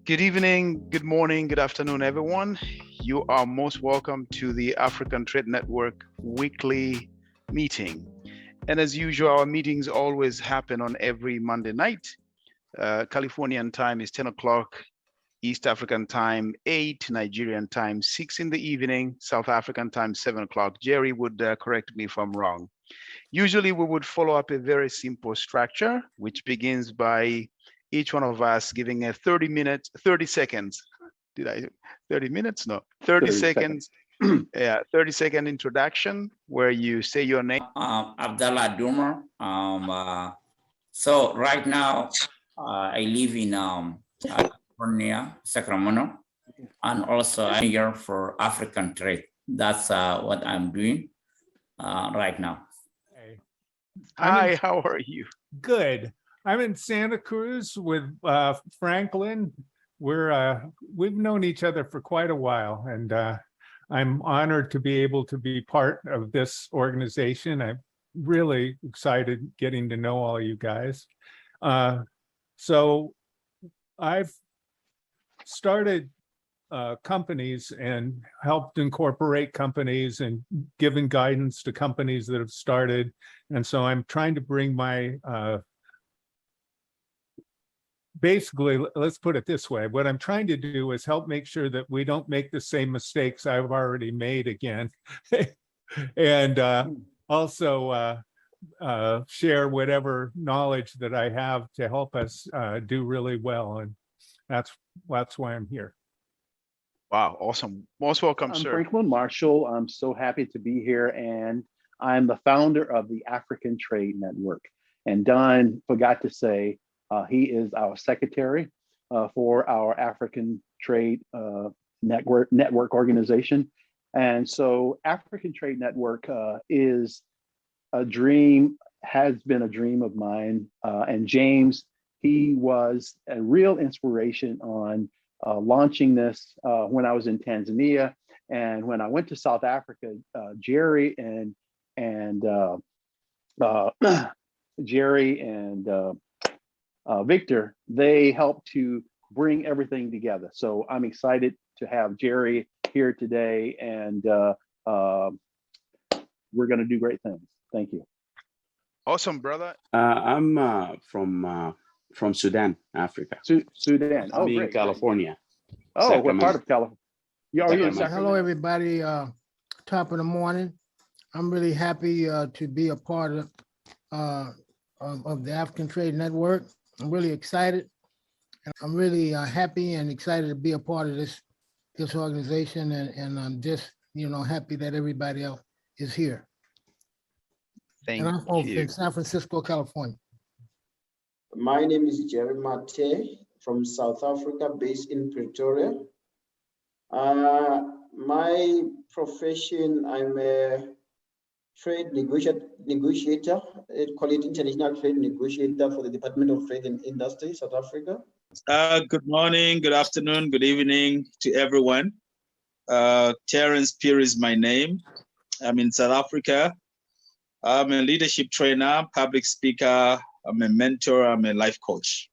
Good evening, good morning, good afternoon, everyone. You are most welcome to the African Trade Network weekly meeting. And as usual, our meetings always happen on every Monday night. Californian time is 10 o'clock, East African time 8, Nigerian time 6 in the evening, South African time 7 o'clock. Jerry would correct me if I'm wrong. Usually we would follow up a very simple structure, which begins by each one of us giving a 30 seconds. Did I 30 minutes? No, 30 seconds. Yeah, 30-second introduction where you say your name. Abdallah Dumer. So right now I live in California, Sacramento, and also I'm here for African trade. That's what I'm doing right now. Hey. Hi, how are you? Good. I'm in Santa Cruz with Franklin. We've known each other for quite a while, and I'm honored to be able to be part of this organization. I'm really excited getting to know all you guys. So I've started companies and helped incorporate companies and given guidance to companies that have started. And so I'm trying to bring my basically, let's put it this way. What I'm trying to do is help make sure that we don't make the same mistakes I've already made again. And also share whatever knowledge that I have to help us do really well. And that's why I'm here. Wow, awesome. Most welcome, I'm sir. Franklin Marshall. I'm so happy to be here, and I'm the founder of the African Trade Network. And Don forgot to say, he is our secretary for our African Trade Network organization. And so African Trade Network is a dream, has been a dream of mine. And James, he was a real inspiration on launching this when I was in Tanzania. And when I went to South Africa, Jerry and Victor, they helped to bring everything together. So I'm excited to have Jerry here today, and we're going to do great things. Thank you. Awesome, brother. I'm from Sudan, Africa. Sudan. I'm in great. California. Oh, Sacramento. what part of California? You are in Sacramento. Sacramento? Hello, everybody. Top of the morning. I'm really happy to be a part of the African Trade Network. I'm really excited. I'm really happy and excited to be a part of this organization, and I'm just happy that everybody else is here. Thank and I'm you. in San Francisco, California. My name is Jerry Mate from South Africa, based in Pretoria. My profession, I'm a trade negotiator, call it international trade negotiator for the Department of Trade and Industry, South Africa. Good morning, good afternoon, good evening to everyone. Terence Peer is my name. I'm in South Africa. I'm a leadership trainer, public speaker, I'm a mentor, I'm a life coach.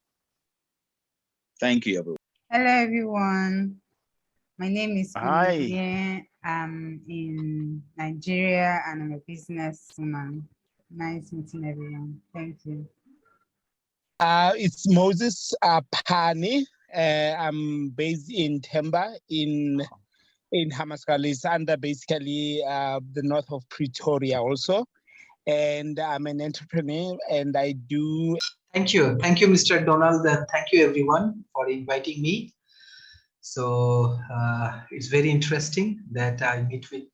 Thank you, everyone. Hello, everyone. My name is Hi. Kunye. I'm in Nigeria and I'm a businesswoman. Nice meeting everyone. Thank you. It's Moses Pani. I'm based in Temba in Hammanskraal, under basically the north of Pretoria also. And I'm an entrepreneur and I do. Thank you, Mr. Donald, and thank you everyone for inviting me. So it's very interesting that I meet with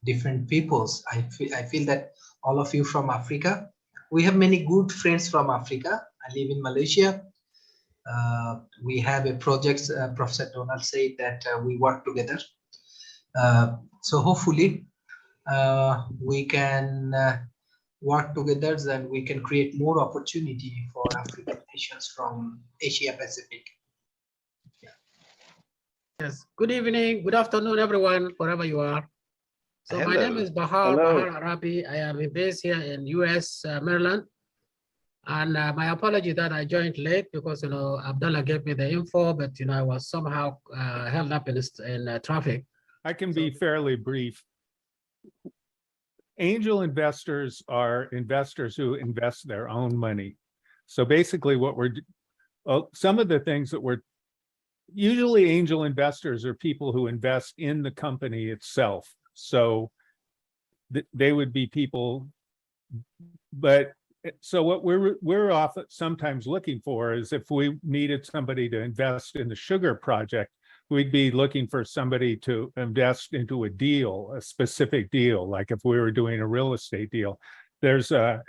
different peoples. I feel that all of you from Africa. We have many good friends from Africa. I live in Malaysia. We have a project, Professor Donald said that we work together. So hopefully we can work together and we can create more opportunity for African nations from Asia Pacific. Yes. Good evening, good afternoon, everyone, wherever you are. So Hello. my name is Bahar Hello. Arabi. I am based here in US, Maryland. And my apology that I joined late because, Abdullah gave me the info, but, I was somehow held up in traffic. I can be fairly brief. Angel investors are investors who invest their own money. So basically some of the things that usually angel investors are people who invest in the company itself. So they would be people, but so what we're often sometimes looking for is if we needed somebody to invest in the sugar project, we'd be looking for somebody to invest into a deal, a specific deal. Like if we were doing a real estate deal, there's an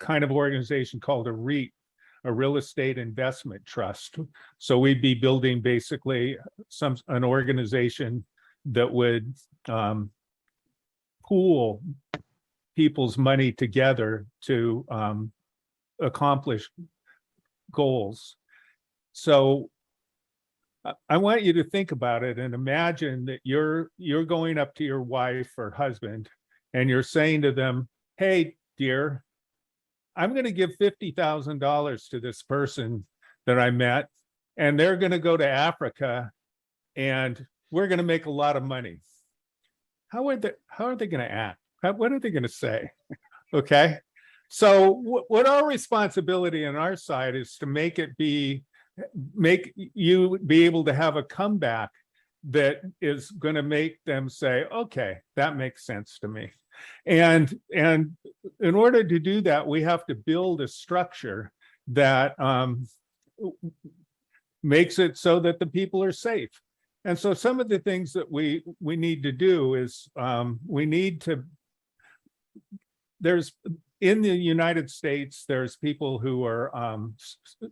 kind of organization called a REIT, a real estate investment trust. So we'd be building basically an organization that would pool people's money together to accomplish goals. So I want you to think about it and imagine that you're going up to your wife or husband and you're saying to them, "Hey, dear, I'm going to give $50,000 to this person that I met, and they're going to go to Africa, and we're going to make a lot of money." How are they going to act? What are they going to say? Okay. So what our responsibility on our side is to make you be able to have a comeback that is going to make them say, "Okay, that makes sense to me." And in order to do that, we have to build a structure that makes it so that the people are safe. And so some of the things that we need to do is in the United States, there's people who are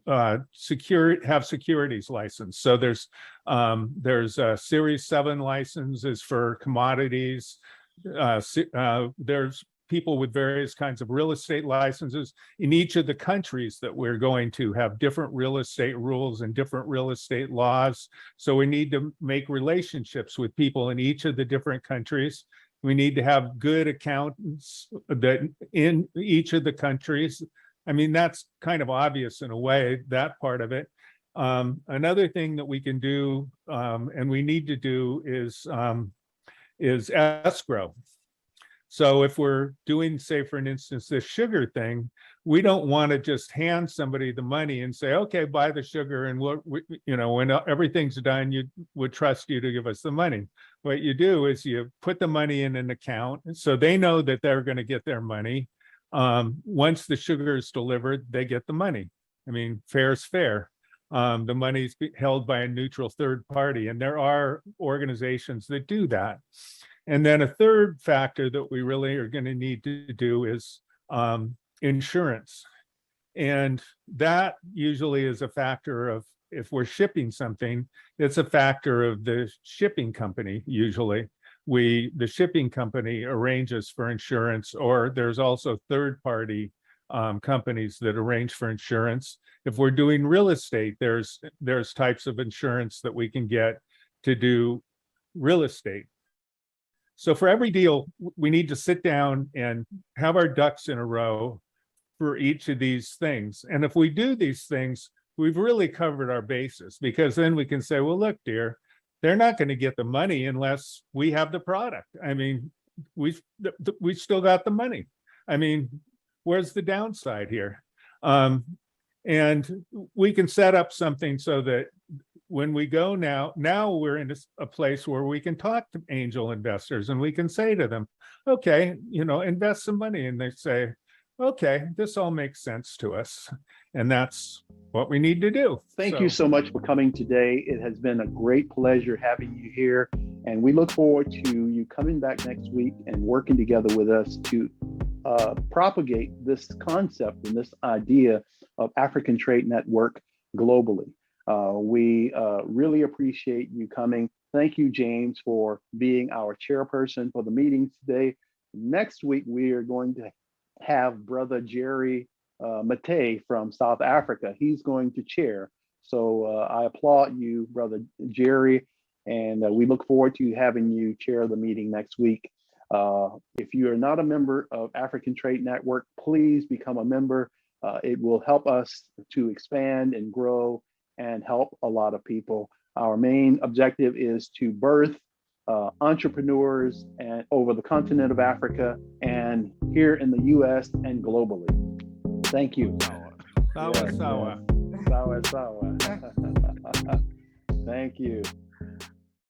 have securities license. So there's a Series 7 licenses for commodities. There's people with various kinds of real estate licenses. In each of the countries that we're going to have different real estate rules and different real estate laws. So we need to make relationships with people in each of the different countries. We need to have good accountants that in each of the countries. I mean, that's kind of obvious in a way, that part of it. Another thing that we can do and we need to do is escrow. So if we're doing, say, for an instance, this sugar thing, we don't want to just hand somebody the money and say, "Okay, buy the sugar, and when everything's done, you would trust you to give us the money." What you do is you put the money in an account, so they know that they're going to get their money. Once the sugar is delivered, they get the money. I mean, fair is fair. The money's held by a neutral third party, and there are organizations that do that. And then a third factor that we really are going to need to do is insurance. And that usually is a factor of, if we're shipping something, it's a factor of the shipping company. Usually the shipping company arranges for insurance, or there's also third party companies that arrange for insurance. If we're doing real estate, there's types of insurance that we can get to do real estate. So for every deal, we need to sit down and have our ducks in a row for each of these things. And if we do these things, we've really covered our bases, because then we can say, "Well, look, dear, they're not going to get the money unless we have the product. I mean, we've still got the money. I mean, where's the downside here?" And we can set up something so that when we go now we're in a place where we can talk to angel investors and we can say to them, "Okay, invest some money." And they say, "Okay, this all makes sense to us." And that's what we need to do. Thank you so much for coming today. It has been a great pleasure having you here. And we look forward to you coming back next week and working together with us to propagate this concept and this idea of African Trade Network globally. We really appreciate you coming. Thank you, James, for being our chairperson for the meetings today. Next week, we are going to have Brother Jerry Matei from South Africa. He's going to chair. So I applaud you, Brother Jerry, and we look forward to having you chair the meeting next week. If you are not a member of African Trade Network, please become a member. It will help us to expand and grow and help a lot of people. Our main objective is to birth entrepreneurs and over the continent of Africa and here in the US and globally. Thank you. Sawa, sawa. Sawa, sawa. Thank you.